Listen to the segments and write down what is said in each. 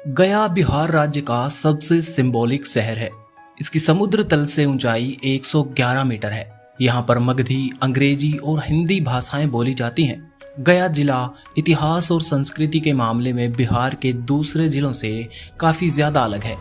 गया बिहार राज्य का सबसे सिंबॉलिक शहर है। इसकी समुद्र तल से ऊंचाई 111 मीटर है। यहाँ पर मगधी, अंग्रेजी और हिंदी भाषाएं बोली जाती हैं। गया जिला इतिहास और संस्कृति के मामले में बिहार के दूसरे जिलों से काफ़ी ज़्यादा अलग है।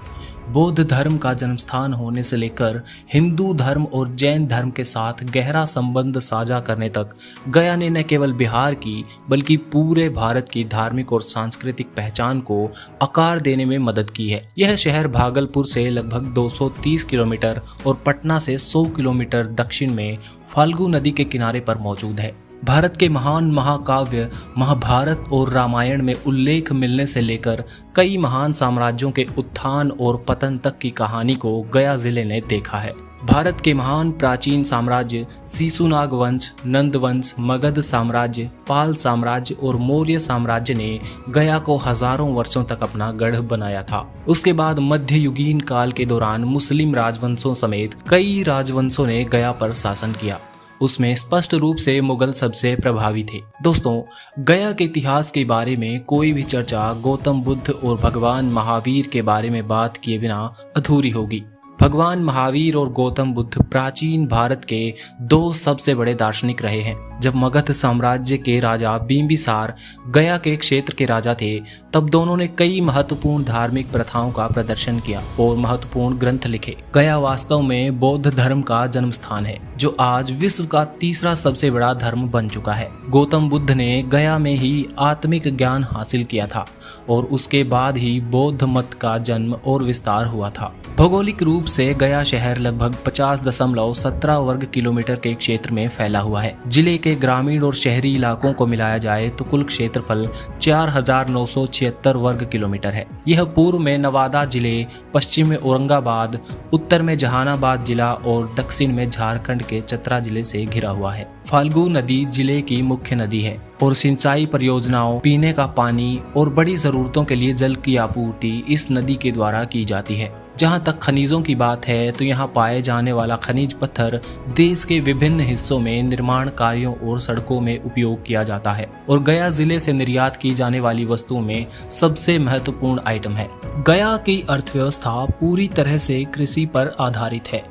बौद्ध धर्म का जन्मस्थान होने से लेकर हिंदू धर्म और जैन धर्म के साथ गहरा संबंध साझा करने तक गया ने न केवल बिहार की बल्कि पूरे भारत की धार्मिक और सांस्कृतिक पहचान को आकार देने में मदद की है। यह शहर भागलपुर से लगभग 230 किलोमीटर और पटना से 100 किलोमीटर दक्षिण में फाल्गु नदी के किनारे पर मौजूद है। भारत के महान महाकाव्य महाभारत और रामायण में उल्लेख मिलने से लेकर कई महान साम्राज्यों के उत्थान और पतन तक की कहानी को गया जिले ने देखा है। भारत के महान प्राचीन साम्राज्य शिशुनाग वंश, नंद वंश, मगध साम्राज्य, पाल साम्राज्य और मौर्य साम्राज्य ने गया को हजारों वर्षों तक अपना गढ़ बनाया था। उसके बाद मध्ययुगीन काल के दौरान मुस्लिम राजवंशों समेत कई राजवंशों ने गया पर शासन किया। उसमें स्पष्ट रूप से मुगल सबसे प्रभावी थे। दोस्तों, गया के इतिहास के बारे में कोई भी चर्चा गौतम बुद्ध और भगवान महावीर के बारे में बात किए बिना अधूरी होगी। भगवान महावीर और गौतम बुद्ध प्राचीन भारत के दो सबसे बड़े दार्शनिक रहे हैं। जब मगध साम्राज्य के राजा बिंबिसार गया के क्षेत्र के राजा थे, तब दोनों ने कई महत्वपूर्ण धार्मिक प्रथाओं का प्रदर्शन किया और महत्वपूर्ण ग्रंथ लिखे। गया वास्तव में बौद्ध धर्म का जन्म स्थान है, जो आज विश्व का तीसरा सबसे बड़ा धर्म बन चुका है। गौतम बुद्ध ने गया में ही आत्मिक ज्ञान हासिल किया था और उसके बाद ही बौद्ध मत का जन्म और विस्तार हुआ था। भौगोलिक रूप से गया शहर लगभग 50.17 वर्ग किलोमीटर के क्षेत्र में फैला हुआ है। जिले के ग्रामीण और शहरी इलाकों को मिलाया जाए तो कुल क्षेत्रफल 4,976 वर्ग किलोमीटर है। यह पूर्व में नवादा जिले, पश्चिम में औरंगाबाद, उत्तर में जहानाबाद जिला और दक्षिण में झारखंड के चतरा जिले से घिरा हुआ है। फाल्गु नदी जिले की मुख्य नदी है और सिंचाई परियोजनाओं, पीने का पानी और बड़ी जरूरतों के लिए जल की आपूर्ति इस नदी के द्वारा की जाती है। जहाँ तक खनिजों की बात है तो यहाँ पाए जाने वाला खनिज पत्थर देश के विभिन्न हिस्सों में निर्माण कार्यों और सड़कों में उपयोग किया जाता है और गया जिले से निर्यात की जाने वाली वस्तुओं में सबसे महत्वपूर्ण आइटम है। गया की अर्थव्यवस्था पूरी तरह से कृषि पर आधारित है।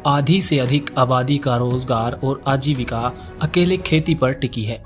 आधी से अधिक आबादी का रोजगार और आजीविका अकेले खेती पर टिकी है,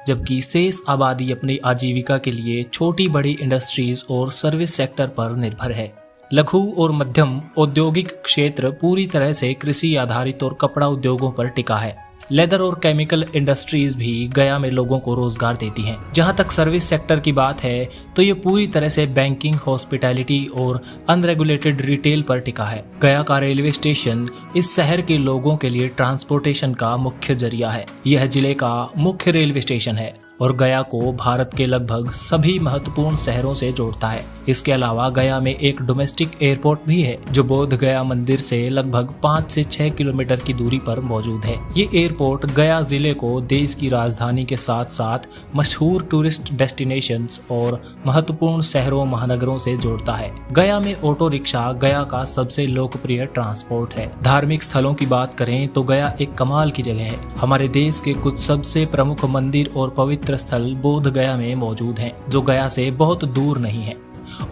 जबकि शेष आबादी अपनी आजीविका के लिए छोटी बड़ी इंडस्ट्रीज और सर्विस सेक्टर पर निर्भर है। लघु और मध्यम औद्योगिक क्षेत्र पूरी तरह से कृषि आधारित और कपड़ा उद्योगों पर टिका है। लेदर और केमिकल इंडस्ट्रीज भी गया में लोगों को रोजगार देती हैं। जहां तक सर्विस सेक्टर की बात है तो ये पूरी तरह से बैंकिंग, हॉस्पिटैलिटी और अनरेगुलेटेड रिटेल पर टिका है। गया का रेलवे स्टेशन इस शहर के लोगों के लिए ट्रांसपोर्टेशन का मुख्य जरिया है। यह जिले का मुख्य रेलवे स्टेशन है और गया को भारत के लगभग सभी महत्वपूर्ण शहरों से जोड़ता है। इसके अलावा गया में एक डोमेस्टिक एयरपोर्ट भी है, जो बोध गया मंदिर से लगभग 5 से 6 किलोमीटर की दूरी पर मौजूद है। ये एयरपोर्ट गया जिले को देश की राजधानी के साथ साथ मशहूर टूरिस्ट डेस्टिनेशंस और महत्वपूर्ण शहरों महानगरों से जोड़ता है। गया में ऑटो रिक्शा गया का सबसे लोकप्रिय ट्रांसपोर्ट है। धार्मिक स्थलों की बात करें तो गया एक कमाल की जगह है। हमारे देश के कुछ सबसे प्रमुख मंदिर और पवित्र स्थल बोध गया में मौजूद हैं, जो गया से बहुत दूर नहीं है।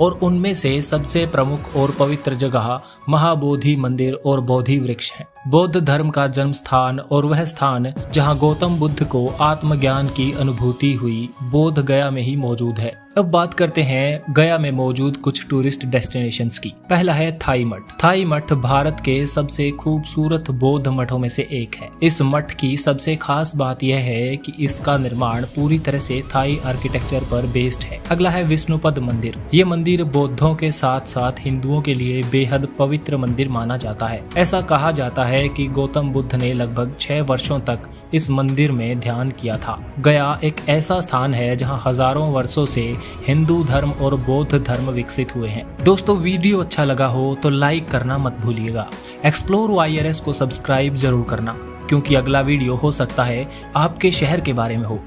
और उनमें से सबसे प्रमुख और पवित्र जगह महाबोधि मंदिर और बोधि वृक्ष है। बौद्ध धर्म का जन्म स्थान और वह स्थान जहां गौतम बुद्ध को आत्मज्ञान की अनुभूति हुई, बोध गया में ही मौजूद है। अब बात करते हैं गया में मौजूद कुछ टूरिस्ट डेस्टिनेशंस की। पहला है थाई मठ। थाई मठ भारत के सबसे खूबसूरत बौद्ध मठों में से एक है। इस मठ की सबसे खास बात यह है कि इसका निर्माण पूरी तरह से थाई आर्किटेक्चर पर बेस्ड है। अगला है विष्णुपद मंदिर। ये मंदिर बौद्धों के साथ साथ हिंदुओं के लिए बेहद पवित्र मंदिर माना जाता है। ऐसा कहा जाता है कि गौतम बुद्ध ने लगभग 6 वर्षों तक इस मंदिर में ध्यान किया था। गया एक ऐसा स्थान है जहां हजारों वर्षों से हिंदू धर्म और बौद्ध धर्म विकसित हुए हैं। दोस्तों, वीडियो अच्छा लगा हो तो लाइक करना मत भूलिएगा। एक्सप्लोर वाईआरएस को सब्सक्राइब जरूर करना, क्योंकि अगला वीडियो हो सकता है आपके शहर के बारे में हो।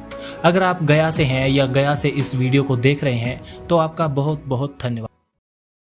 अगर आप गया से हैं या गया से इस वीडियो को देख रहे हैं तो आपका बहुत बहुत धन्यवाद।